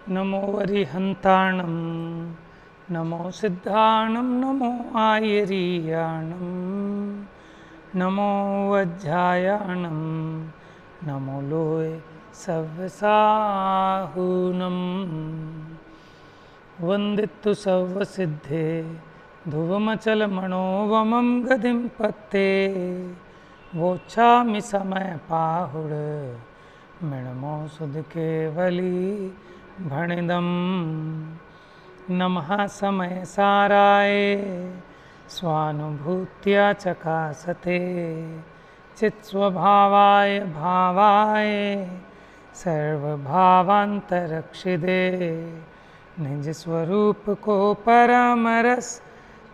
नमो वरिहन्ताणं नमो सिद्धाणं नमो आयरीयाणं नमो वज्रायाणं नमो लोय सव्यसाहूनं वन्दितु सर्वसिद्धे ध्रुवमचलमणोवमं गतिं पत्ते वोच्छामि समयपाहुड मृणमो सुधकेवली भणिदं नमः समयसाराय स्वानुभूत्या चकासते चित्स्वभावाय भावाय सर्वभावान्तरक्षिदे निज स्वरूप को परम रस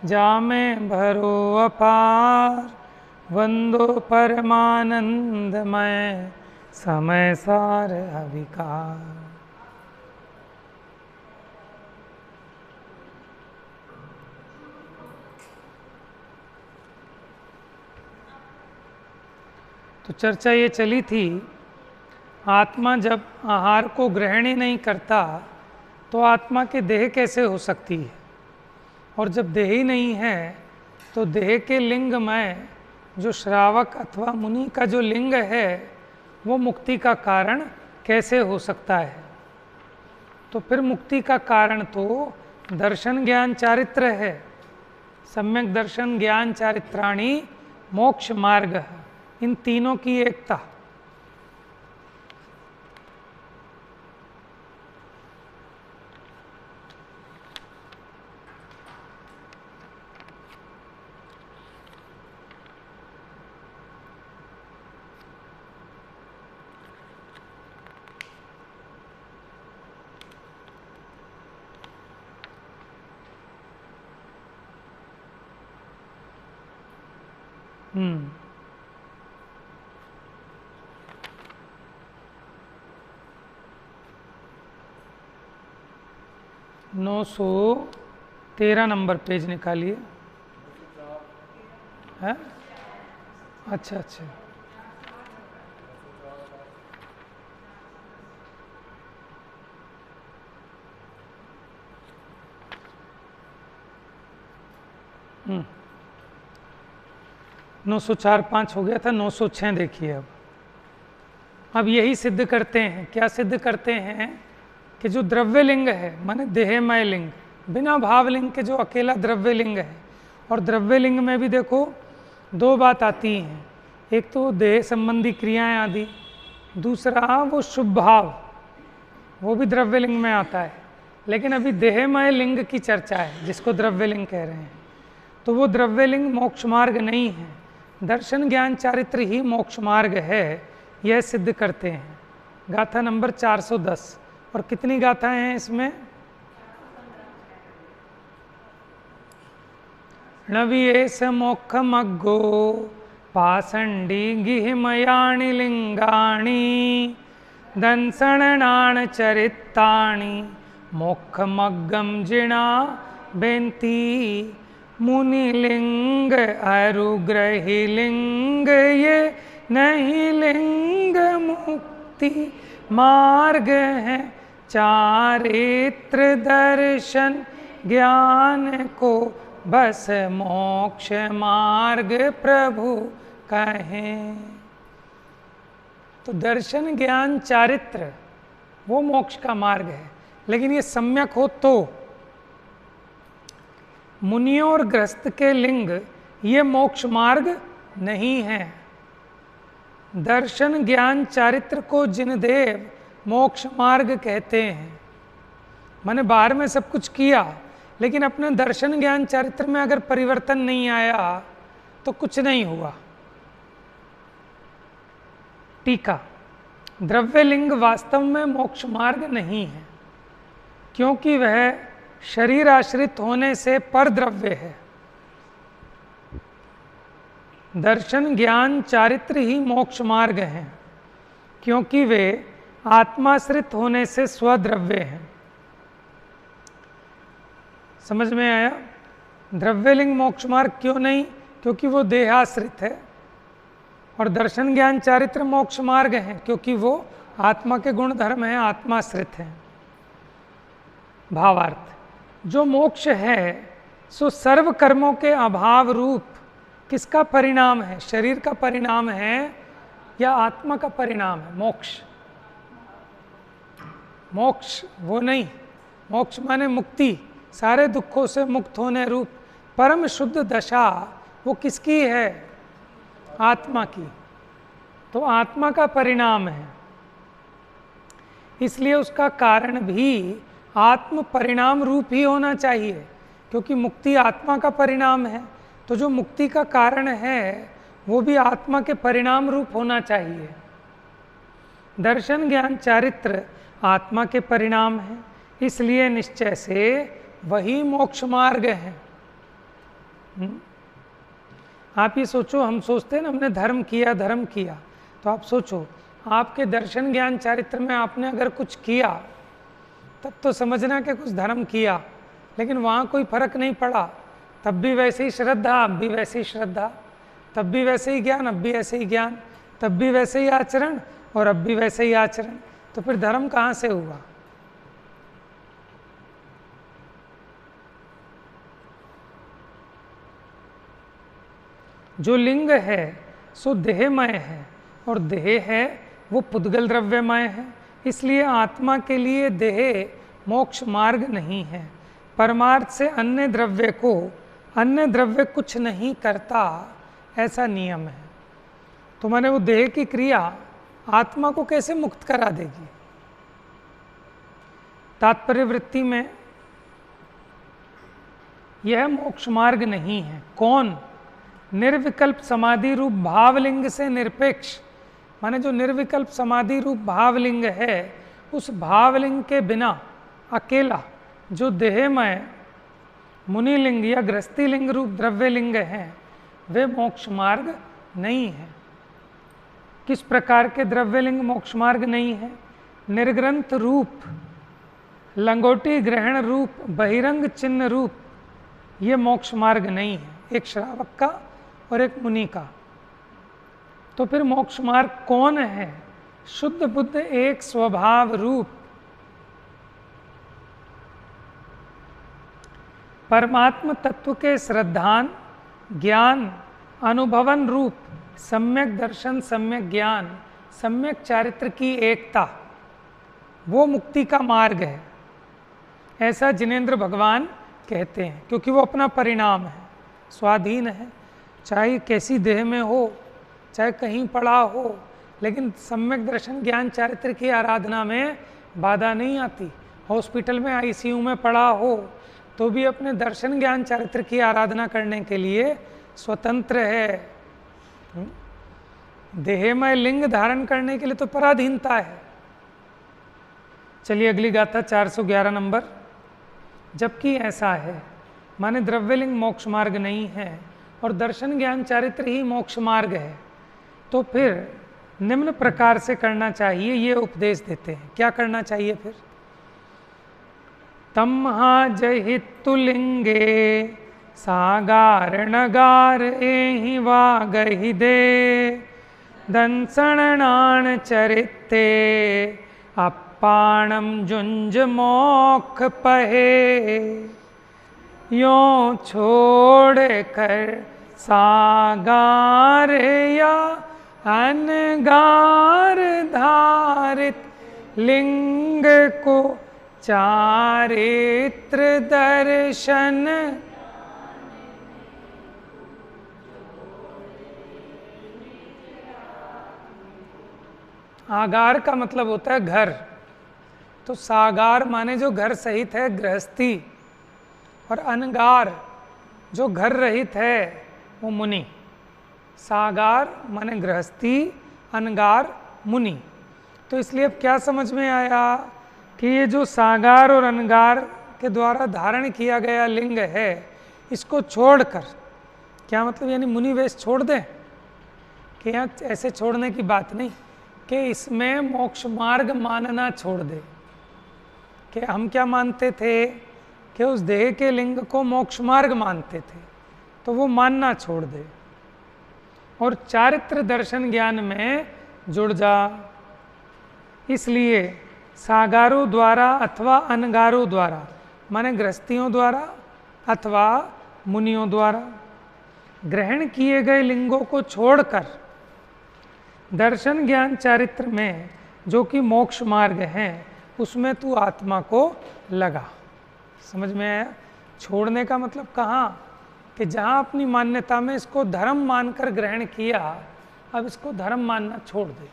जामे भरो अपार वंदो परमानंदमय समय सार अविकार। तो चर्चा ये चली थी, आत्मा जब आहार को ग्रहण ही नहीं करता तो आत्मा की देह कैसे हो सकती है, और जब देह ही नहीं है तो देह के लिंग में जो श्रावक अथवा मुनि का जो लिंग है वो मुक्ति का कारण कैसे हो सकता है। तो फिर मुक्ति का कारण तो दर्शन ज्ञान चारित्र है। सम्यक दर्शन ज्ञान चारित्राणि मोक्ष मार्ग है, इन तीनों की एकता। हम्म 913 नंबर पेज निकालिए। है अच्छा अच्छा, हम्म 904-5 हो गया था, 906 देखिए। अब यही सिद्ध करते हैं। क्या सिद्ध करते हैं कि जो द्रव्य लिंग है माने देहमय लिंग, बिना भाव लिंग के जो अकेला द्रव्य लिंग है, और द्रव्य लिंग में भी देखो दो बात आती हैं, एक तो देह संबंधी क्रियाएं आदि, दूसरा वो शुभ भाव, वो भी द्रव्य लिंग में आता है। लेकिन अभी देहमय लिंग की चर्चा है जिसको द्रव्य लिंग कह रहे हैं, तो वो द्रव्य लिंग मोक्ष मार्ग नहीं है, दर्शन ज्ञान चारित्र ही मोक्ष मार्ग है, यह सिद्ध करते हैं। गाथा नंबर 410। और कितनी गाथाएं हैं इसमें? नवियेस मोक्षमग्गो पाषण्डी गिहिमयाणि लिंगाणि दंसणान चरितानि मोक्षमग्गम जिणा बेंती मुनिलिंग अरुग्रही लिंग ये नहीं लिंग मुक्ति मार्ग है, चारित्र दर्शन ज्ञान को बस मोक्ष मार्ग प्रभु कहें। तो दर्शन ज्ञान चारित्र वो मोक्ष का मार्ग है, लेकिन ये सम्यक हो तो। मुनियों और गृहस्थ के लिंग ये मोक्ष मार्ग नहीं है। दर्शन ज्ञान चारित्र को जिन देव मोक्ष मार्ग कहते हैं, मैंने बाहर में सब कुछ किया लेकिन अपने दर्शन ज्ञान चारित्र में अगर परिवर्तन नहीं आया तो कुछ नहीं हुआ। टीका, द्रव्य लिंग वास्तव में मोक्ष मार्ग नहीं है, क्योंकि वह शरीर आश्रित होने से पर द्रव्य है। दर्शन ज्ञान चारित्र ही मोक्ष मार्ग हैं, क्योंकि वे आत्माश्रित होने से स्वद्रव्य हैं। समझ में आया? द्रव्यलिंग मोक्ष मार्ग क्यों नहीं? क्योंकि वो देहाश्रित है। और दर्शन ज्ञान चारित्र मोक्ष मार्ग हैं क्योंकि वो आत्मा के गुण धर्म हैं, आत्माश्रित हैं। भावार्थ। जो मोक्ष है सो सर्व कर्मों के अभाव रूप किसका परिणाम है? शरीर का परिणाम है या आत्मा का परिणाम है? मोक्ष, मोक्ष वो नहीं, मोक्ष माने मुक्ति, सारे दुखों से मुक्त होने रूप परम शुद्ध दशा वो किसकी है? आत्मा की। तो आत्मा का परिणाम है, इसलिए उसका कारण भी आत्म परिणाम रूप ही होना चाहिए, क्योंकि मुक्ति आत्मा का परिणाम है। तो जो मुक्ति का कारण है वो भी आत्मा के परिणाम रूप होना चाहिए। दर्शन ज्ञान चारित्र आत्मा के परिणाम है, इसलिए निश्चय से वही मोक्ष मार्ग है। आप ये सोचो, हम सोचते हैं ना हमने धर्म किया धर्म किया, तो आप सोचो आपके दर्शन ज्ञान चारित्र में आपने अगर कुछ किया तब तो समझना कि कुछ धर्म किया, लेकिन वहाँ कोई फर्क नहीं पड़ा, तब भी वैसे ही श्रद्धा, अब भी वैसे ही श्रद्धा, तब भी वैसे ही ज्ञान, अब भी ऐसे ही ज्ञान, तब भी वैसे ही आचरण और अब भी वैसे ही आचरण, तो फिर धर्म कहाँ से हुआ? जो लिंग है सो देहमय है और देह है वो पुद्गल द्रव्यमय है, इसलिए आत्मा के लिए देह मोक्ष मार्ग नहीं है। परमार्थ से अन्य द्रव्य को अन्य द्रव्य कुछ नहीं करता, ऐसा नियम है। तो माने वो देह की क्रिया आत्मा को कैसे मुक्त करा देगी? तात्पर्य वृत्ति में यह मोक्ष मार्ग नहीं है। कौन? निर्विकल्प समाधि रूप भावलिंग से निरपेक्ष, माने जो निर्विकल्प समाधि रूप भावलिंग है, उस भावलिंग के बिना अकेला जो देहमय मुनिलिंग या गृहस्थी लिंग रूप द्रव्यलिंग है, वे मोक्ष मार्ग नहीं है। किस प्रकार के द्रव्यलिंग मोक्ष मार्ग नहीं है? निर्ग्रंथ रूप, लंगोटी ग्रहण रूप, बहिरंग चिन्ह रूप, ये मोक्ष मार्ग नहीं है, एक श्रावक का और एक मुनि का। तो फिर मोक्ष मार्ग कौन है? शुद्ध बुद्ध एक स्वभाव रूप परमात्म तत्व के श्रद्धान ज्ञान अनुभवन रूप सम्यक दर्शन, सम्यक ज्ञान, सम्यक चारित्र की एकता, वो मुक्ति का मार्ग है, ऐसा जिनेंद्र भगवान कहते हैं। क्योंकि वो अपना परिणाम है, स्वाधीन है, चाहे कैसी देह में हो, चाहे कहीं पड़ा हो, लेकिन सम्यक दर्शन ज्ञान चारित्र की आराधना में बाधा नहीं आती। हॉस्पिटल में आईसीयू में पड़ा हो तो भी अपने दर्शन ज्ञान चारित्र की आराधना करने के लिए स्वतंत्र है। देहमय लिंग धारण करने के लिए तो पराधीनता है। चलिए अगली गाथा 411 नंबर। जबकि ऐसा है, माने द्रव्यलिंग मोक्ष मार्ग नहीं है और दर्शन ज्ञान चारित्र ही मोक्ष मार्ग है, तो फिर निम्न प्रकार से करना चाहिए, ये उपदेश देते हैं। क्या करना चाहिए फिर? तमहा जहितुलिंगे सागार नगार एहि वागहि दे दंसणान चरिते अपाणम जुंज मोख पहे यों छोड़ कर सागार या अनगार धारित लिंग को चारित्र दर्शन आगार का मतलब होता है घर, तो सागार माने जो घर सहित है गृहस्थी, और अनगार जो घर रहित है वो मुनि। सागार माने गृहस्थी, अनगार मुनि। तो इसलिए अब क्या समझ में आया कि ये जो सागार और अनगार के द्वारा धारण किया गया लिंग है, इसको छोड़कर, क्या मतलब यानी मुनि वेश छोड़ दें? कि यहाँ ऐसे छोड़ने की बात नहीं कि इसमें मोक्ष मार्ग मानना छोड़ दे। कि हम क्या मानते थे कि उस देह के लिंग को मोक्ष मार्ग मानते थे, तो वो मानना छोड़ दे और चारित्र दर्शन ज्ञान में जुड़ जा। इसलिए सागारों द्वारा अथवा अनगारों द्वारा माने गृहस्थियों द्वारा अथवा मुनियों द्वारा ग्रहण किए गए लिंगों को छोड़कर दर्शन ज्ञान चारित्र में जो कि मोक्ष मार्ग है उसमें तू आत्मा को लगा। समझ में आया? छोड़ने का मतलब कहाँ कि जहाँ अपनी मान्यता में इसको धर्म मानकर ग्रहण किया, अब इसको धर्म मानना छोड़ दे।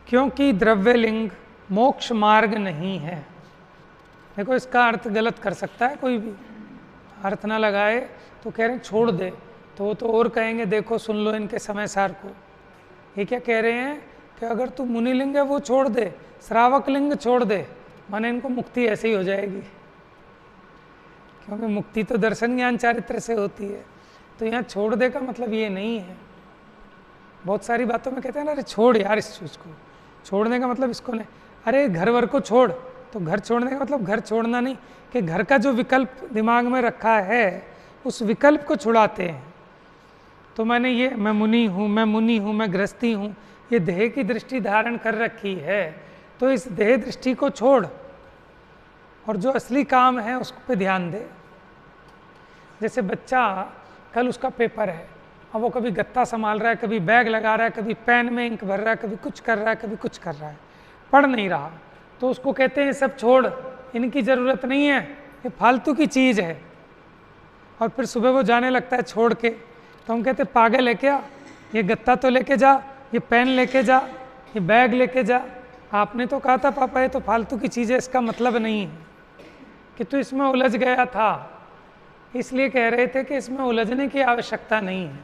क्योंकि द्रव्यलिंग मोक्ष मार्ग नहीं है। देखो इसका अर्थ गलत कर सकता है कोई भी, अर्थ ना लगाए तो कह रहे हैं छोड़ दे, तो वो तो और कहेंगे देखो सुन लो इनके समय सार को। ये क्या कह रहे हैं कि अगर तू मुनिलिंग है वो छोड़ दे, श्रावक लिंग छोड़ दे, माने इनको मुक्ति ऐसे ही हो जाएगी, क्योंकि मुक्ति तो दर्शन ज्ञान चारित्र से होती है। तो यहाँ छोड़ दे का मतलब ये नहीं है। बहुत सारी बातों में कहते हैं ना अरे छोड़ यार इस चीज़ को, छोड़ने का मतलब इसको नहीं। अरे घर वर को छोड़, तो घर छोड़ने का मतलब घर छोड़ना नहीं कि घर का जो विकल्प दिमाग में रखा है उस विकल्प को छुड़ाते हैं। तो मैंने ये मैं मुनि हूँ, मैं मुनि हूँ, मैं गृहस्थी हूँ, ये देह की दृष्टि धारण कर रखी है, तो इस देह दृष्टि को छोड़ और जो असली काम है उस पर ध्यान दे। जैसे बच्चा कल उसका पेपर है, अब वो कभी गत्ता संभाल रहा है, कभी बैग लगा रहा है, कभी पेन में इंक भर रहा है, कभी कुछ कर रहा है, कभी कुछ कर रहा है, पढ़ नहीं रहा, तो उसको कहते हैं सब छोड़, इनकी ज़रूरत नहीं है, ये फालतू की चीज़ है। और फिर सुबह वो जाने लगता है छोड़ के, तो हम कहते पागल है क्या, ये गत्ता तो लेके जा, ये पेन लेके जा, ये बैग लेके जा, आपने तो कहा था पापा ये तो फालतू की चीज़ है, इसका मतलब नहीं है कि तू इसमें उलझ गया था, इसलिए कह रहे थे कि इसमें उलझने की आवश्यकता नहीं है।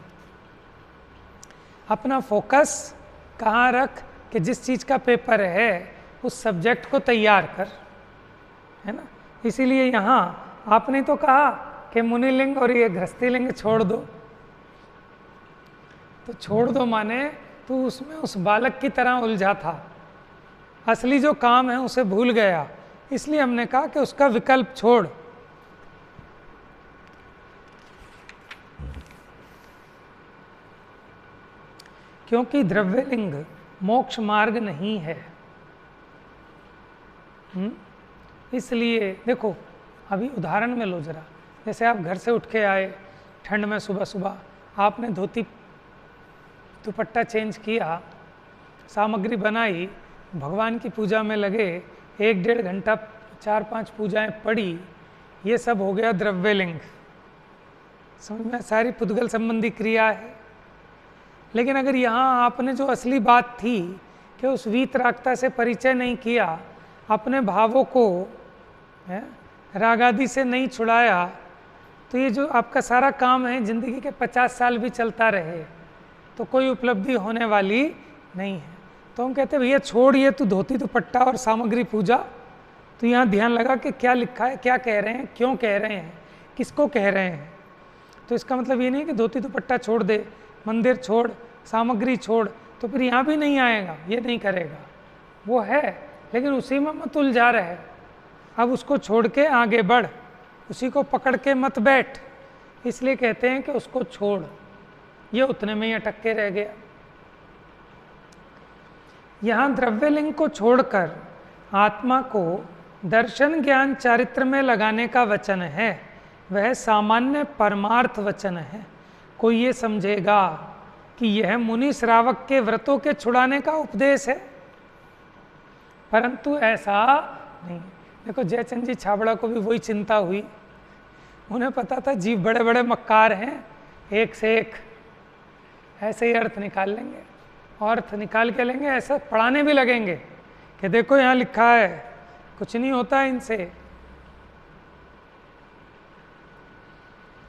अपना फोकस कहाँ रख कि जिस चीज़ का पेपर है उस सब्जेक्ट को तैयार कर, है ना। इसीलिए यहाँ आपने तो कहा कि मुनिलिंग और ये गृहस्थी लिंग छोड़ दो, तो छोड़ दो माने तू उसमें उस बालक की तरह उलझा था, असली जो काम है उसे भूल गया, इसलिए हमने कहा कि उसका विकल्प छोड़। क्योंकि द्रव्यलिंग मोक्ष मार्ग नहीं है। इसलिए देखो अभी उदाहरण में लो जरा, जैसे आप घर से उठ के आए ठंड में, सुबह सुबह आपने धोती दुपट्टा चेंज किया, सामग्री बनाई, भगवान की पूजा में लगे, 1-1.5 घंटा 4-5 पूजाएं पढ़ी, ये सब हो गया द्रव्यलिंग। समझ में? सारी पुद्गल संबंधी क्रिया है। लेकिन अगर यहाँ आपने जो असली बात थी कि उस वीतरागता से परिचय नहीं किया, अपने भावों को रागादि से नहीं छुड़ाया, तो ये जो आपका सारा काम है जिंदगी के 50 साल भी चलता रहे तो कोई उपलब्धि होने वाली नहीं है। तो हम कहते हैं भैया छोड़ ये तू धोती दुपट्टा और सामग्री पूजा, तो यहाँ ध्यान लगा कि क्या लिखा है, क्या कह रहे हैं, क्यों कह रहे हैं, किसको कह रहे हैं। तो इसका मतलब ये नहीं कि धोती दुपट्टा छोड़ दे, मंदिर छोड़, सामग्री छोड़, तो फिर यहाँ भी नहीं आएगा, ये नहीं करेगा। वो है लेकिन उसी में मत उलझा रहे, अब उसको छोड़ के आगे बढ़, उसी को पकड़ के मत बैठ। इसलिए कहते हैं कि उसको छोड़, ये उतने में ही अटक के रह गया। यहाँ द्रव्यलिंग को छोड़कर आत्मा को दर्शन ज्ञान चारित्र में लगाने का वचन है, वह सामान्य परमार्थ वचन है। कोई ये समझेगा कि यह मुनि श्रावक के व्रतों के छुड़ाने का उपदेश है, परंतु ऐसा नहीं। देखो जयचंद जी छाबड़ा को भी वही चिंता हुई, उन्हें पता था जीव बड़े बड़े मक्कार हैं, एक से एक ऐसे ही अर्थ निकाल लेंगे, और अर्थ निकाल के लेंगे, ऐसा पढ़ाने भी लगेंगे कि देखो यहाँ लिखा है, कुछ नहीं होता इनसे।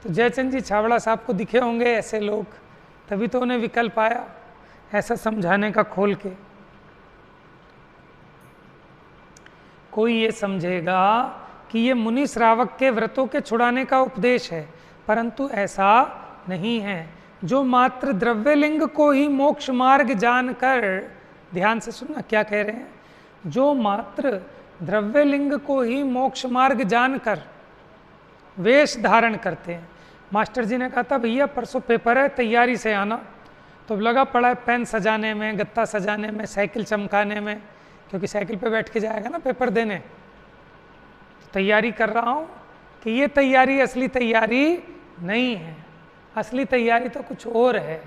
तो जयचंद जी छाबड़ा साहब को दिखे होंगे ऐसे लोग, तभी तो उन्हें विकल्प आया ऐसा समझाने का खोल के। कोई ये समझेगा कि ये मुनि श्रावक के व्रतों के छुड़ाने का उपदेश है, परंतु ऐसा नहीं है। जो मात्र द्रव्यलिंग को ही मोक्ष मार्ग जानकर, ध्यान से सुनना क्या कह रहे हैं, जो मात्र द्रव्यलिंग को ही मोक्ष मार्ग जानकर वेश धारण करते हैं। मास्टर जी ने कहा था भैया परसों पेपर है, तैयारी से आना, तो लगा पड़ा है पेन सजाने में, गत्ता सजाने में, साइकिल चमकाने में, क्योंकि साइकिल पे बैठ के जाएगा ना पेपर देने। तो तैयारी कर रहा हूँ कि ये तैयारी असली तैयारी नहीं है, असली तैयारी तो कुछ और है।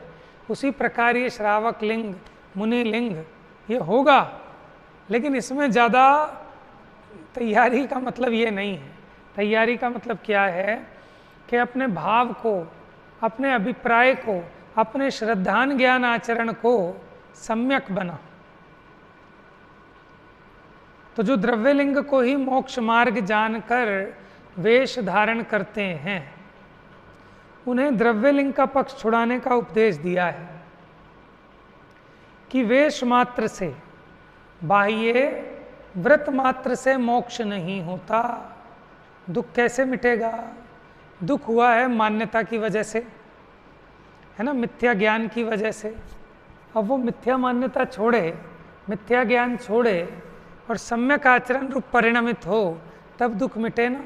उसी प्रकार ये श्रावक लिंग, मुनि लिंग ये होगा, लेकिन इसमें ज़्यादा तैयारी का मतलब ये नहीं है। तैयारी का मतलब क्या है कि अपने भाव को, अपने अभिप्राय को, अपने श्रद्धान ज्ञान आचरण को सम्यक बना। तो जो द्रव्यलिंग को ही मोक्ष मार्ग जानकर वेश धारण करते हैं, उन्हें द्रव्यलिंग का पक्ष छुड़ाने का उपदेश दिया है कि वेश मात्र से, बाह्य व्रत मात्र से मोक्ष नहीं होता। दुख कैसे मिटेगा? दुख हुआ है मान्यता की वजह से, है ना, मिथ्या ज्ञान की वजह से। अब वो मिथ्या मान्यता छोड़े, मिथ्या ज्ञान छोड़े और सम्यक आचरण रूप परिणमित हो, तब दुख मिटे ना।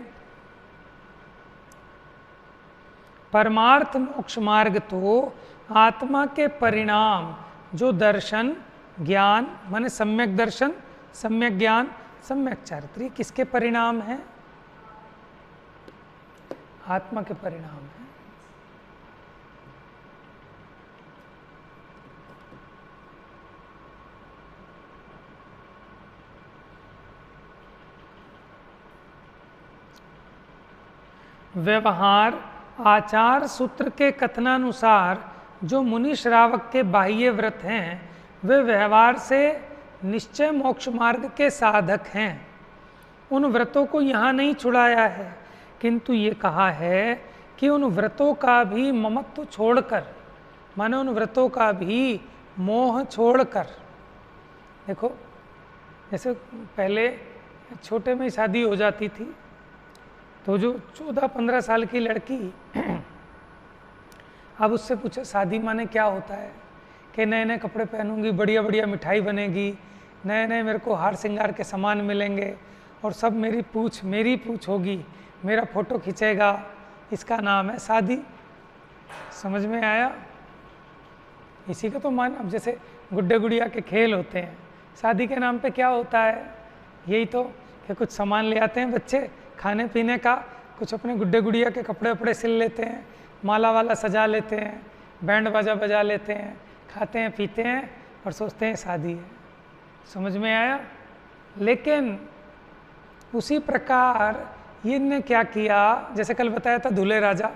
परमार्थ मोक्ष मार्ग तो आत्मा के परिणाम, जो दर्शन ज्ञान माने सम्यक दर्शन, सम्यक ज्ञान, सम्यक चारित्र, किसके परिणाम है? आत्मा के परिणाम है। व्यवहार आचार सूत्र के कथनानुसार जो मुनि श्रावक के बाह्य व्रत हैं, वे व्यवहार से निश्चय मोक्ष मार्ग के साधक हैं। उन व्रतों को यहाँ नहीं छुड़ाया है, किंतु ये कहा है कि उन व्रतों का भी ममत्व छोड़कर, माने उन व्रतों का भी मोह छोड़कर। देखो, जैसे पहले छोटे में शादी हो जाती थी, तो जो 14-15 साल की लड़की अब उससे पूछे शादी माने क्या होता है, कि नए नए कपड़े पहनूंगी, बढ़िया बढ़िया मिठाई बनेगी, नए नए मेरे को हार श्रृंगार के सामान मिलेंगे और सब मेरी पूछ होगी, मेरा फोटो खींचेगा, इसका नाम है शादी। समझ में आया? इसी का तो मान। अब जैसे गुड्डे गुड़िया के खेल होते हैं, शादी के नाम पे क्या होता है? यही तो कि कुछ सामान ले आते हैं बच्चे खाने पीने का, कुछ अपने गुड्डे गुड़िया के कपड़े वपड़े सिल लेते हैं, माला वाला सजा लेते हैं, बैंड बाजा बजा लेते हैं, खाते हैं पीते हैं और सोचते हैं शादी है। समझ में आया? लेकिन उसी प्रकार ये ने क्या किया, जैसे कल बताया था दूल्हे राजा,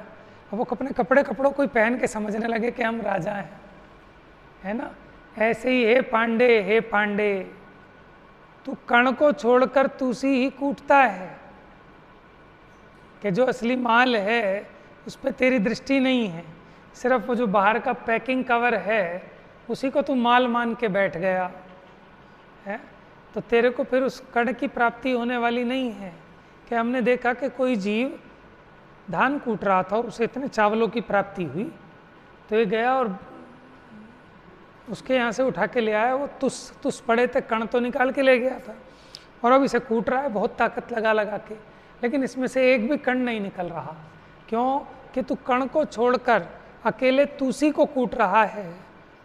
अब वो अपने कपड़ों को पहन के समझने लगे कि हम राजा हैं, है ना। ऐसे ही हे पांडे तू कण को छोड़कर तूसी ही कूटता है, कि जो असली माल है उस पर तेरी दृष्टि नहीं है, सिर्फ वो जो बाहर का पैकिंग कवर है उसी को तू माल मान के बैठ गया है। तो तेरे को फिर उस कण की प्राप्ति होने वाली नहीं है। कि हमने देखा कि कोई जीव धान कूट रहा था, उसे इतने चावलों की प्राप्ति हुई, तो ये गया और उसके यहाँ से उठा के ले आया, वो तुस पड़े थे, कण तो निकाल के ले गया था, और अब इसे कूट रहा है बहुत ताकत लगा के, लेकिन इसमें से एक भी कण नहीं निकल रहा। क्यों? कि तू कण को छोड़कर अकेले तूसी को कूट रहा है,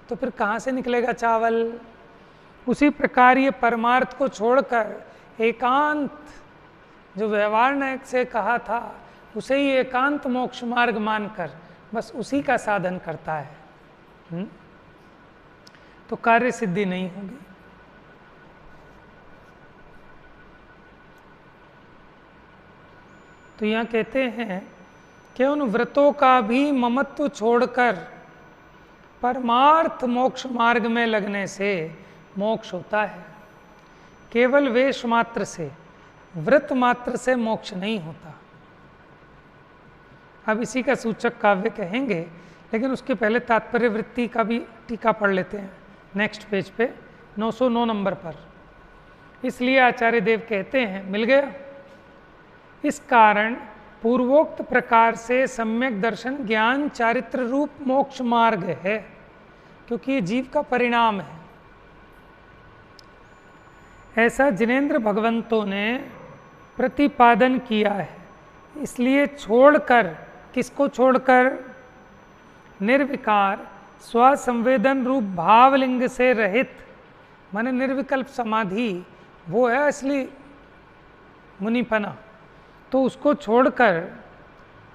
तो फिर कहाँ से निकलेगा चावल? उसी प्रकार ये परमार्थ को छोड़कर एकांत, जो व्यवहार नायक से कहा था, उसे ही एकांत मोक्ष मार्ग मानकर बस उसी का साधन करता है, तो कार्य सिद्धि नहीं होगी। तो यहाँ कहते हैं कि उन व्रतों का भी ममत्व छोड़कर परमार्थ मोक्ष मार्ग में लगने से मोक्ष होता है। केवल वेश मात्र से, व्रत मात्र से मोक्ष नहीं होता। अब इसी का सूचक काव्य कहेंगे, लेकिन उसके पहले तात्पर्य वृत्ति का भी टीका पढ़ लेते हैं नेक्स्ट पेज पे 909 नंबर पर। इसलिए आचार्य देव कहते हैं, मिल गया, इस कारण पूर्वोक्त प्रकार से सम्यक दर्शन ज्ञान चारित्र रूप मोक्ष मार्ग है, क्योंकि ये जीव का परिणाम है। ऐसा जिनेंद्र भगवंतों ने प्रतिपादन किया है। इसलिए छोड़कर, किसको छोड़कर? निर्विकार स्वसंवेदन रूप भावलिंग से रहित, माने निर्विकल्प समाधि, वो है असली मुनिपना। तो उसको छोड़कर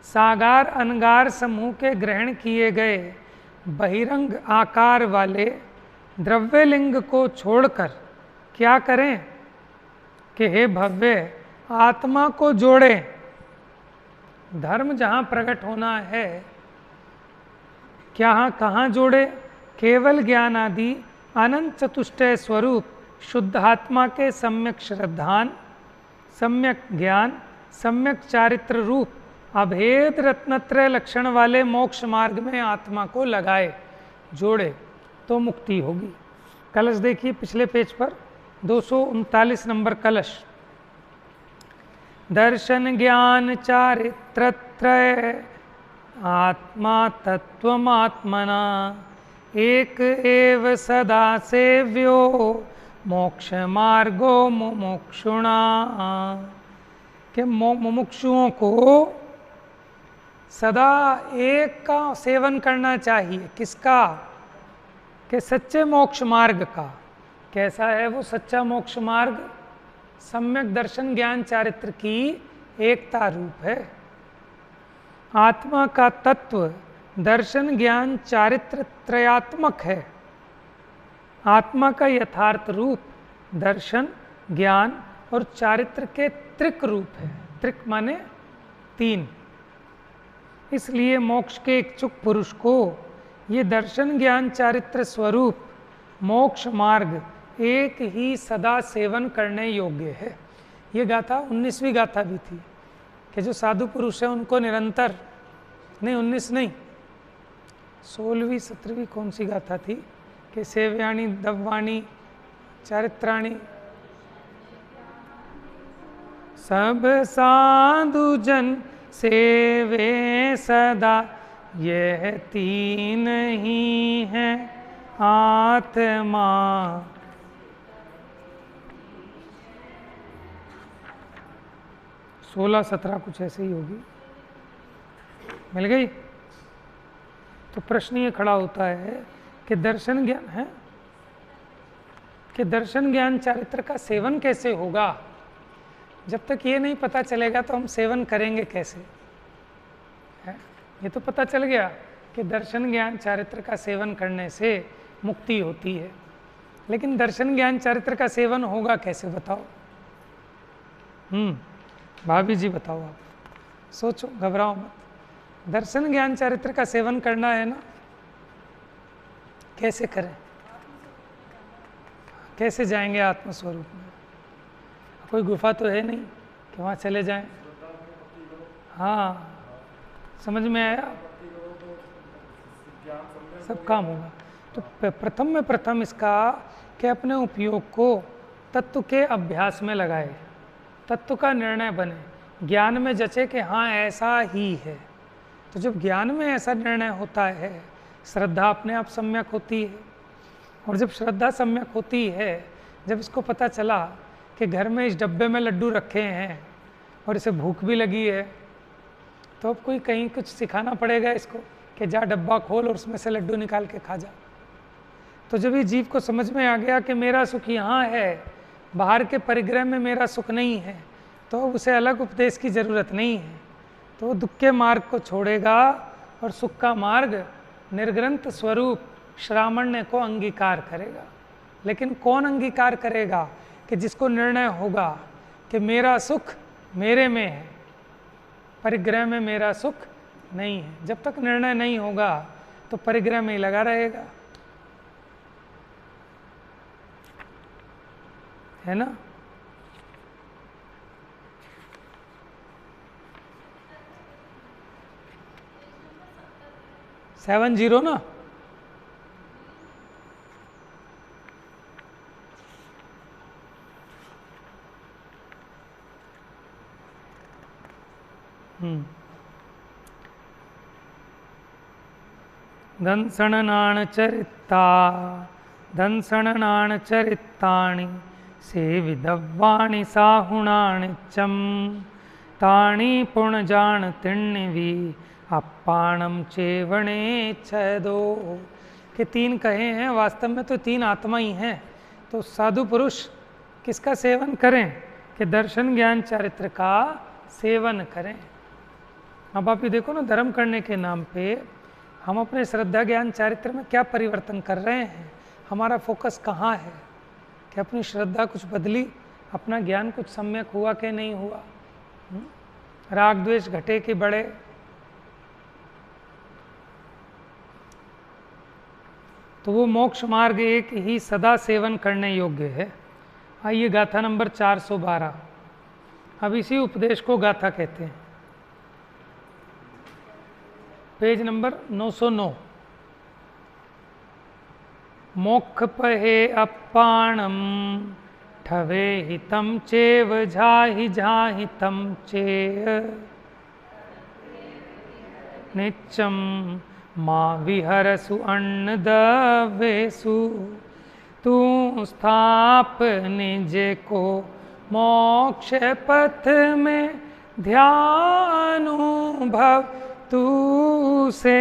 सागार अनगार समूह के ग्रहण किए गए बहिरंग आकार वाले द्रव्यलिंग को छोड़कर क्या करें कि हे भव्य, आत्मा को जोड़ें। धर्म जहाँ प्रकट होना है, क्या कहाँ जोड़े? केवल ज्ञान आदि अनंत चतुष्टय स्वरूप शुद्ध आत्मा के सम्यक श्रद्धान, सम्यक ज्ञान, सम्यक चारित्र रूप अभेद रत्नत्रय लक्षण वाले मोक्ष मार्ग में आत्मा को लगाए, जोड़े, तो मुक्ति होगी। कलश देखिए पिछले पेज पर 239 नंबर कलश। दर्शन ज्ञान चारित्र त्रय आत्मा तत्वमात्मना एक एव सदा सेव्यो मोक्ष मार्गो मुमुक्षुणा। के मुमुक्षुओं को सदा एक का सेवन करना चाहिए। किसका? कि सच्चे मोक्ष मार्ग का। कैसा है वो सच्चा मोक्ष मार्ग? सम्यक दर्शन ज्ञान चारित्र की एकता रूप है। आत्मा का तत्व दर्शन ज्ञान चारित्र त्रयात्मक है। आत्मा का यथार्थ रूप दर्शन, ज्ञान और चारित्र के त्रिक रूप है। त्रिक माने 3। इसलिए मोक्ष के इच्छुक पुरुष को ये दर्शन ज्ञान चारित्र स्वरूप मोक्ष मार्ग एक ही सदा सेवन करने योग्य है। ये गाथा 19वीं गाथा भी थी कि जो साधु पुरुष है उनको निरंतर, नहीं 19 नहीं, 16वीं 17वीं कौन सी गाथा थी कि सेव्याणी दव्वाणी चारित्राणी सब साधु जन सेवे सदा, यह 3 ही है आत्मा। 16-17 कुछ ऐसे ही होगी। मिल गई? तो प्रश्न ये खड़ा होता है कि दर्शन ज्ञान है कि दर्शन ज्ञान चारित्र का सेवन कैसे होगा? जब तक ये नहीं पता चलेगा तो हम सेवन करेंगे कैसे? है? ये तो पता चल गया कि दर्शन ज्ञान चारित्र का सेवन करने से मुक्ति होती है, लेकिन दर्शन ज्ञान चारित्र का सेवन होगा कैसे बताओ? भाभी जी बताओ, आप सोचो, घबराओ मत। दर्शन ज्ञान चारित्र का सेवन करना है ना, कैसे करें? कैसे जाएंगे आत्मस्वरूप में? कोई गुफा तो है नहीं कि वहाँ चले जाएं। हाँ, समझ में आया? सब काम होगा। तो प्रथम में प्रथम इसका कि अपने उपयोग को तत्व के अभ्यास में लगाए, तत्व का निर्णय बने, ज्ञान में जचे कि हाँ ऐसा ही है। तो जब ज्ञान में ऐसा निर्णय होता है, श्रद्धा अपने आप सम्यक होती है। और जब श्रद्धा सम्यक होती है, जब इसको पता चला कि घर में इस डब्बे में लड्डू रखे हैं और इसे भूख भी लगी है, तो अब कोई कहीं कुछ सिखाना पड़ेगा इसको कि जा डब्बा खोल और उसमें से लड्डू निकाल के खा जा। तो जब ये जीव को समझ में आ गया कि मेरा सुख यहाँ है, बाहर के परिग्रह में मेरा सुख नहीं है, तो उसे अलग उपदेश की ज़रूरत नहीं है। तो वो दुख के मार्ग को छोड़ेगा और सुख का मार्ग निर्ग्रंथ स्वरूप श्रामण्य को अंगीकार करेगा। लेकिन कौन अंगीकार करेगा? कि जिसको निर्णय होगा कि मेरा सुख मेरे में है, परिग्रह में मेरा सुख नहीं है। जब तक निर्णय नहीं होगा तो परिग्रह में ही लगा रहेगा, है ना? सेवन 0 ना? दंसणनाण चरिता दंसणनाण चरितानि सेविदव्वाणि साहुणानिच्चम तानि पुणजान तिण्णिवि अप्पाणम चेवणे छदो। कि तीन कहे हैं, वास्तव में तो तीन आत्मा ही हैं। तो साधु पुरुष किसका सेवन करें? कि दर्शन ज्ञान चारित्र का सेवन करें। अब आप ये देखो ना, धर्म करने के नाम पे हम अपने श्रद्धा ज्ञान चारित्र में क्या परिवर्तन कर रहे हैं? हमारा फोकस कहाँ है? कि अपनी श्रद्धा कुछ बदली, अपना ज्ञान कुछ सम्यक हुआ कि नहीं हुआ? राग द्वेष घटे कि बढ़े? तो वो मोक्ष मार्ग एक ही सदा सेवन करने योग्य है। आइए गाथा नंबर 412। अब इसी उपदेश को गाथा कहते हैं। Page number 909। मोक्ष पहे अपाणम ठवे हितम चेव झाहि झाहितम चेय नित्यम मां विहरसु अन्नदवेषु तू स्थाप निज को मोक्ष पथ में ध्यानुभव तू से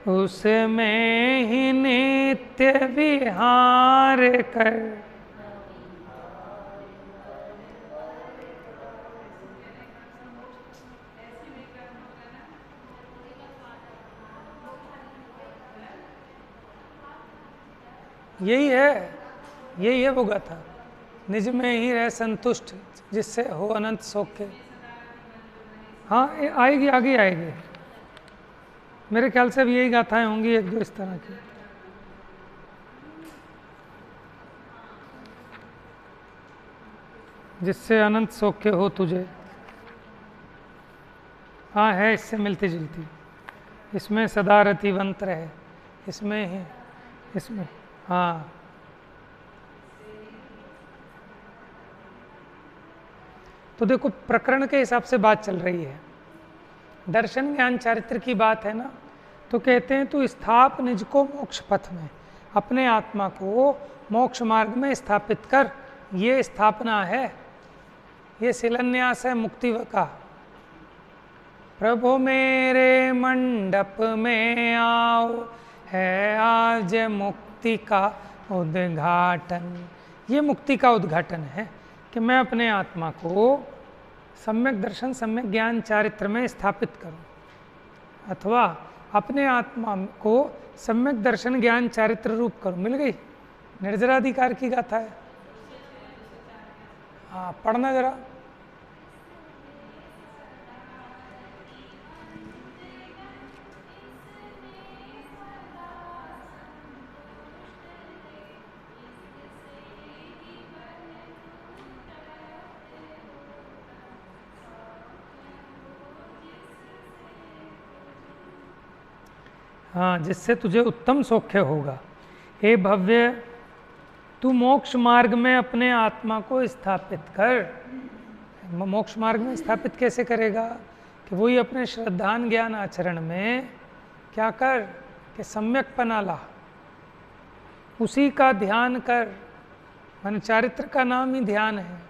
उसमें ही नित्य विहार कर। यही है वो गाथा। निज में ही रह संतुष्ट जिससे हो अनंत सौख्य। हाँ आएगी, आगे आएगी। मेरे ख्याल से अब यही गाथाएं होंगी, एक दो इस तरह की। जिससे अनंत सौख्य हो तुझे। हाँ है इससे मिलती जुलती। इसमें सदा रतिवंत रहे, इसमें ही, इसमें हाँ। तो देखो प्रकरण के हिसाब से बात चल रही है। दर्शन ज्ञान चारित्र की बात है ना, तो कहते हैं तू स्थाप निज को मोक्ष पथ में, अपने आत्मा को मोक्ष मार्ग में स्थापित कर। ये स्थापना है, ये शिलान्यास है मुक्ति का। प्रभु मेरे मंडप में आओ, है आज मुक्ति का उद्घाटन। ये मुक्ति का उद्घाटन है कि मैं अपने आत्मा को सम्यक दर्शन सम्यक ज्ञान चारित्र में स्थापित करूं, अथवा अपने आत्मा को सम्यक दर्शन ज्ञान चारित्र रूप करूं। मिल गई? निर्जराधिकार की गाथा है। हाँ पढ़ना जरा। हाँ, जिससे तुझे उत्तम सौख्य होगा। हे भव्य, तू मोक्ष मार्ग में अपने आत्मा को स्थापित कर। मोक्ष मार्ग में स्थापित कैसे करेगा? कि वही अपने श्रद्धान ज्ञान आचरण में क्या कर कि सम्यक पना ला, उसी का ध्यान कर। मन चारित्र का नाम ही ध्यान है।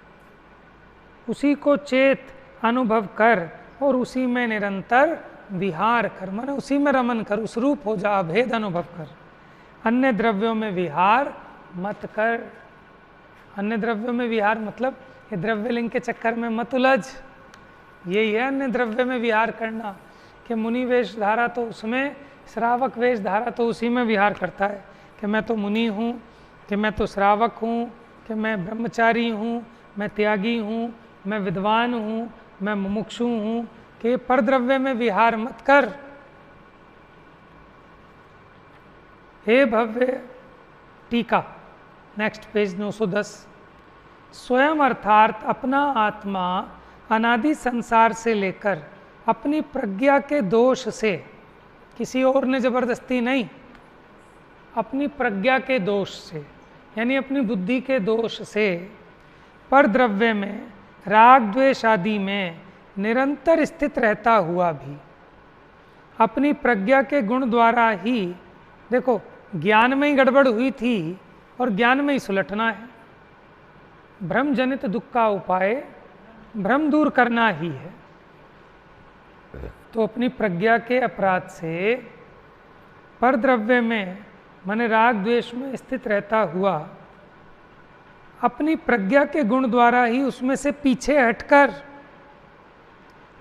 उसी को चेत अनुभव कर और उसी में निरंतर विहार कर, माने उसी में रमन कर, उस रूप हो जा, भेद अनुभव कर। अन्य द्रव्यों में विहार मत कर। अन्य द्रव्यों में विहार मतलब ये द्रव्यलिंग के चक्कर में मत उलझ। यही है अन्य द्रव्य में विहार करना, कि मुनि वेश धारा तो उसमें, श्रावक वेश धारा तो उसी में विहार करता है कि मैं तो मुनि हूँ, कि मैं तो श्रावक हूँ, कि मैं ब्रह्मचारी हूँ, मैं त्यागी हूँ, मैं विद्वान हूँ, मैं मुमुक्षु हूँ। कि परद्रव्य में विहार मत कर। हे भव्य, टीका नेक्स्ट पेज 910। स्वयं अर्थात अपना आत्मा अनादि संसार से लेकर अपनी प्रज्ञा के दोष से, किसी और ने जबरदस्ती नहीं, अपनी प्रज्ञा के दोष से यानी अपनी बुद्धि के दोष से परद्रव्य में राग द्वेष आदि में निरंतर स्थित रहता हुआ भी अपनी प्रज्ञा के गुण द्वारा ही, देखो ज्ञान में ही गड़बड़ हुई थी और ज्ञान में ही सुलटना है। भ्रम जनित दुख का उपाय भ्रम दूर करना ही है। तो अपनी प्रज्ञा के अपराध से परद्रव्य में माने राग द्वेष में स्थित रहता हुआ अपनी प्रज्ञा के गुण द्वारा ही उसमें से पीछे हटकर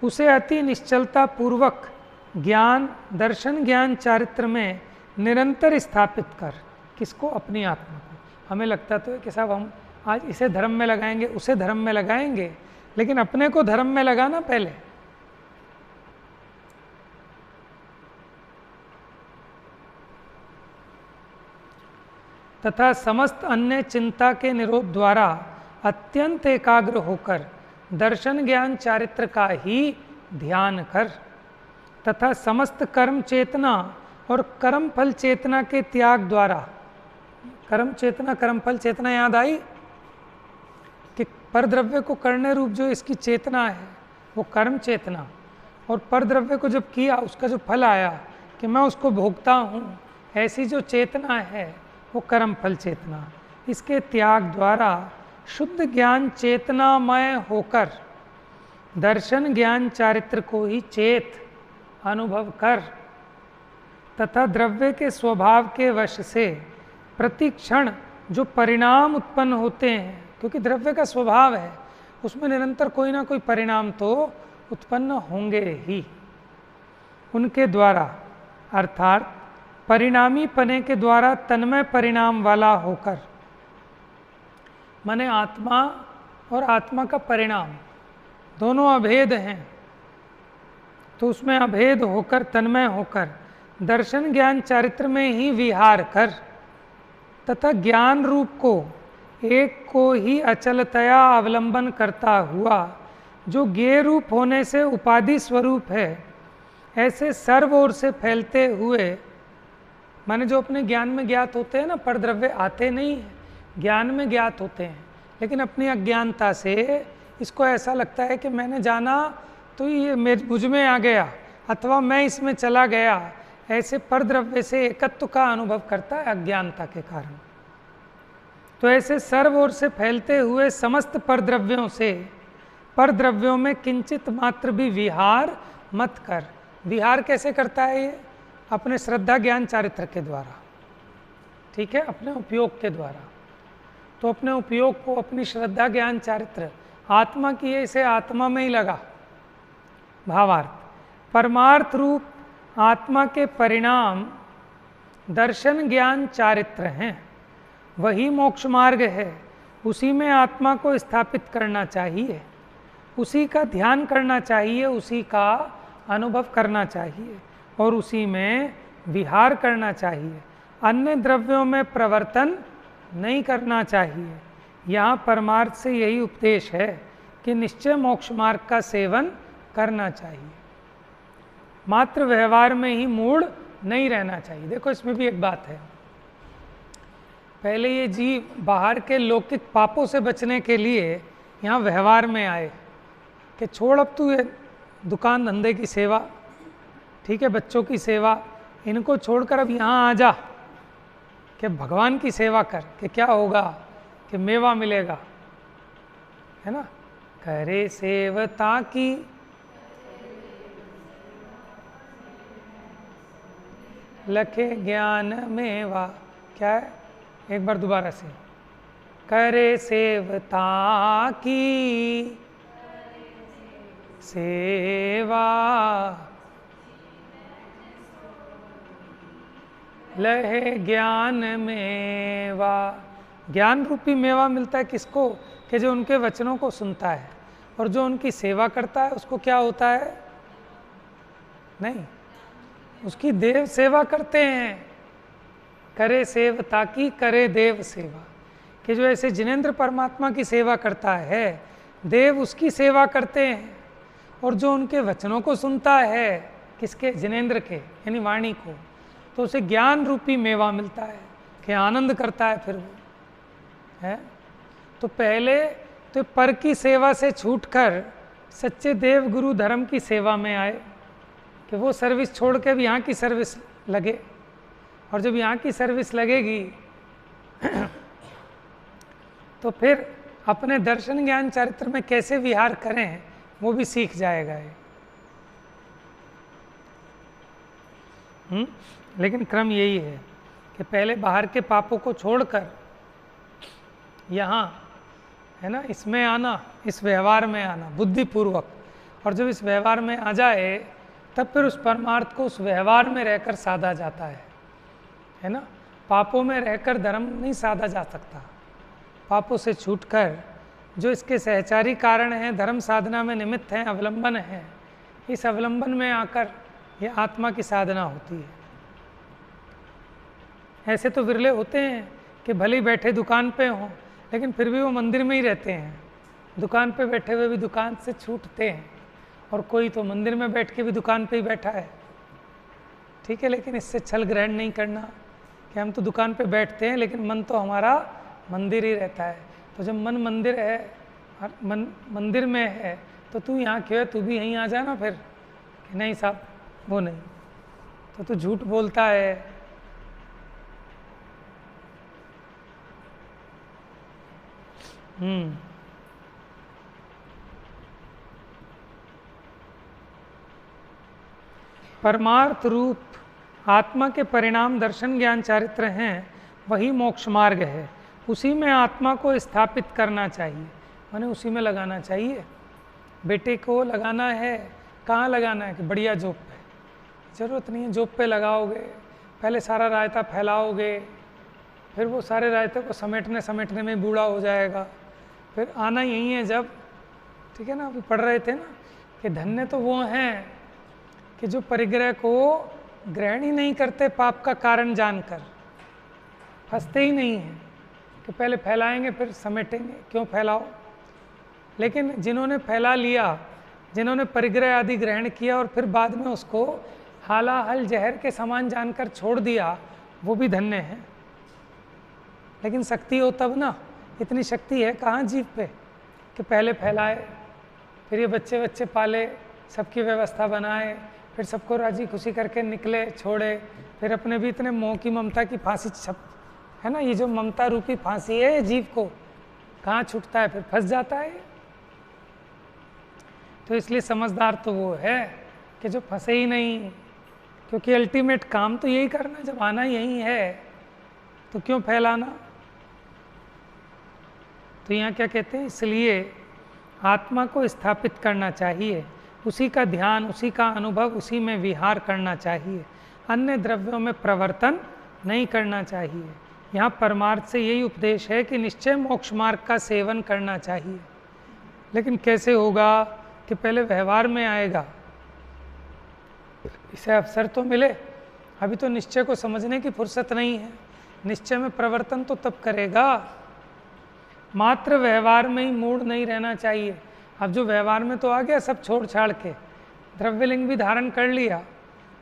उसे अति निश्चलता पूर्वक ज्ञान, दर्शन ज्ञान चारित्र में निरंतर स्थापित कर। किसको? अपनी आत्मा को। हमें लगता तो है कि साहब हम आज इसे धर्म में लगाएंगे, उसे धर्म में लगाएंगे, लेकिन अपने को धर्म में लगाना पहले। तथा समस्त अन्य चिंता के निरोध द्वारा अत्यंत एकाग्र होकर दर्शन ज्ञान चारित्र का ही ध्यान कर, तथा समस्त कर्म चेतना और कर्म फल चेतना के त्याग द्वारा, कर्म चेतना कर्म फल चेतना याद आई कि परद्रव्य को करने रूप जो इसकी चेतना है वो कर्म चेतना, और परद्रव्य को जब किया उसका जो फल आया कि मैं उसको भोगता हूँ, ऐसी जो चेतना है वो कर्म फल चेतना, इसके त्याग द्वारा शुद्ध ज्ञान चेतनामय होकर दर्शन ज्ञान चारित्र को ही चेत अनुभव कर, तथा द्रव्य के स्वभाव के वश से प्रति क्षण जो परिणाम उत्पन्न होते हैं, क्योंकि द्रव्य का स्वभाव है उसमें निरंतर कोई ना कोई परिणाम तो उत्पन्न होंगे ही, उनके द्वारा अर्थात परिणामी पने के द्वारा तन्मय परिणाम वाला होकर, माने आत्मा और आत्मा का परिणाम दोनों अभेद हैं, तो उसमें अभेद होकर तन्मय होकर दर्शन ज्ञान चारित्र में ही विहार कर, तथा ज्ञान रूप को एक को ही अचलतया अवलंबन करता हुआ जो ज्ञेय रूप होने से उपाधि स्वरूप है, ऐसे सर्व ओर से फैलते हुए, माने जो अपने ज्ञान में ज्ञात होते हैं ना, परद्रव्य आते नहीं हैं, ज्ञान में ज्ञात होते हैं, लेकिन अपनी अज्ञानता से इसको ऐसा लगता है कि मैंने जाना तो ये मुझ में आ गया अथवा मैं इसमें चला गया, ऐसे परद्रव्य से एकत्व का अनुभव करता है अज्ञानता के कारण। तो ऐसे सर्व ओर से फैलते हुए समस्त परद्रव्यों से परद्रव्यों में किंचित मात्र भी विहार मत कर। विहार कैसे करता है ये? अपने श्रद्धा ज्ञान चारित्र के द्वारा, ठीक है, अपने उपयोग के द्वारा। तो अपने उपयोग को अपनी श्रद्धा ज्ञान चारित्र आत्मा की है, इसे आत्मा में ही लगा। भावार्थ परमार्थ रूप आत्मा के परिणाम दर्शन ज्ञान चारित्र हैं, वही मोक्ष मार्ग है, उसी में आत्मा को स्थापित करना चाहिए, उसी का ध्यान करना चाहिए, उसी का अनुभव करना चाहिए और उसी में विहार करना चाहिए। अन्य द्रव्यों में प्रवर्तन नहीं करना चाहिए। यहाँ परमार्थ से यही उपदेश है कि निश्चय मोक्ष मार्ग का सेवन करना चाहिए, मात्र व्यवहार में ही मूढ़ नहीं रहना चाहिए। देखो इसमें भी एक बात है, पहले ये जीव बाहर के लौकिक पापों से बचने के लिए यहाँ व्यवहार में आए कि छोड़ अब तू ये दुकान धंधे की सेवा, ठीक है, बच्चों की सेवा, इनको छोड़कर अब यहाँ आ जा कि भगवान की सेवा कर, कि क्या होगा कि मेवा मिलेगा, है ना। करे सेवता की लखे ज्ञान मेवा, क्या है, एक बार दोबारा से, करे सेवता की सेवा लहे ज्ञान मेवा। ज्ञान रूपी मेवा मिलता है किसको? कि जो उनके वचनों को सुनता है, और जो उनकी सेवा करता है उसको क्या होता है? नहीं, उसकी देव सेवा करते हैं। करे सेवता की करे देव सेवा, कि जो ऐसे जिनेंद्र परमात्मा की सेवा करता है, देव उसकी सेवा करते हैं, और जो उनके वचनों को सुनता है, किसके? जिनेंद्र के, यानी वाणी को, तो उसे ज्ञान रूपी मेवा मिलता है कि आनंद करता है फिर वो, है। तो पहले तो पर की सेवा से छूटकर सच्चे देव गुरु धर्म की सेवा में आए कि वो सर्विस छोड़ के अब यहाँ की सर्विस लगे, और जब यहाँ की सर्विस लगेगी तो फिर अपने दर्शन ज्ञान चरित्र में कैसे विहार करें वो भी सीख जाएगा ये। लेकिन क्रम यही है कि पहले बाहर के पापों को छोड़कर यहाँ है ना इसमें आना, इस व्यवहार में आना बुद्धिपूर्वक, और जब इस व्यवहार में आ जाए तब फिर उस परमार्थ को उस व्यवहार में रहकर साधा जाता है ना। पापों में रहकर धर्म नहीं साधा जा सकता। पापों से छूटकर जो इसके सहचारी कारण हैं, धर्म साधना में निमित्त हैं, अवलंबन हैं, इस अवलंबन में आकर यह आत्मा की साधना होती है। ऐसे तो विरले होते हैं कि भले ही बैठे दुकान पे हों लेकिन फिर भी वो मंदिर में ही रहते हैं, दुकान पे बैठे हुए भी दुकान से छूटते हैं, और कोई तो मंदिर में बैठ के भी दुकान पे ही बैठा है, ठीक है। लेकिन इससे छल ग्रहण नहीं करना कि हम तो दुकान पे बैठते हैं लेकिन मन तो हमारा मंदिर ही रहता है। तो जब मन मंदिर है, मन मंदिर में है, तो तू यहाँ क्यों है, तू भी यहीं आ जाना फिर, कि नहीं साहब वो नहीं, तो तू झूठ बोलता है। परमार्थ रूप आत्मा के परिणाम दर्शन ज्ञान चारित्र हैं, वही मोक्ष मार्ग है। उसी में आत्मा को स्थापित करना चाहिए, माने उसी में लगाना चाहिए। बेटे को लगाना है, कहाँ लगाना है कि बढ़िया जॉब पे, ज़रूरत नहीं है जॉब पे लगाओगे, पहले सारा रायता फैलाओगे, फिर वो सारे रायते को समेटने में बूढ़ा हो जाएगा। फिर आना यही है जब, ठीक है ना, अभी पढ़ रहे थे ना कि धन्य तो वो हैं कि जो परिग्रह को ग्रहण ही नहीं करते, पाप का कारण जानकर फंसते ही नहीं हैं कि पहले फैलाएंगे फिर समेटेंगे, क्यों फैलाओ। लेकिन जिन्होंने फैला लिया, जिन्होंने परिग्रह आदि ग्रहण किया और फिर बाद में उसको हालाहल जहर के समान जानकर छोड़ दिया, वो भी धन्य हैं। लेकिन शक्ति हो तब ना, इतनी शक्ति है कहाँ जीव पे कि पहले फैलाए, फिर ये बच्चे बच्चे पाले, सबकी व्यवस्था बनाए, फिर सबको राजी खुशी करके निकले, छोड़े, फिर अपने भी इतने मोह की ममता की फांसी छप, है ना, ये जो ममता रूपी फांसी है जीव को, कहाँ छूटता है, फिर फंस जाता है। तो इसलिए समझदार तो वो है कि जो फंसे ही नहीं, क्योंकि अल्टीमेट काम तो यही करना, जब आना यही है तो क्यों फैलाना। तो यहाँ क्या कहते हैं, इसलिए आत्मा को स्थापित करना चाहिए, उसी का ध्यान, उसी का अनुभव, उसी में विहार करना चाहिए, अन्य द्रव्यों में प्रवर्तन नहीं करना चाहिए। यहाँ परमार्थ से यही उपदेश है कि निश्चय मोक्ष मार्ग का सेवन करना चाहिए। लेकिन कैसे होगा कि पहले व्यवहार में आएगा, इसे अवसर तो मिले, अभी तो निश्चय को समझने की फुर्सत नहीं है, निश्चय में प्रवर्तन तो तब करेगा। मात्र व्यवहार में ही मूड नहीं रहना चाहिए। अब जो व्यवहार में तो आ गया सब छोड़ छाड़ के, द्रव्यलिंग भी धारण कर लिया,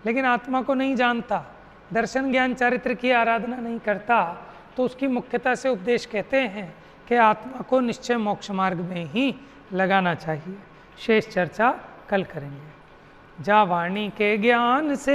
लेकिन आत्मा को नहीं जानता, दर्शन ज्ञान चारित्र की आराधना नहीं करता, तो उसकी मुख्यता से उपदेश कहते हैं कि आत्मा को निश्चय मोक्ष मार्ग में ही लगाना चाहिए। शेष चर्चा कल करेंगे। जा वाणी के ज्ञान से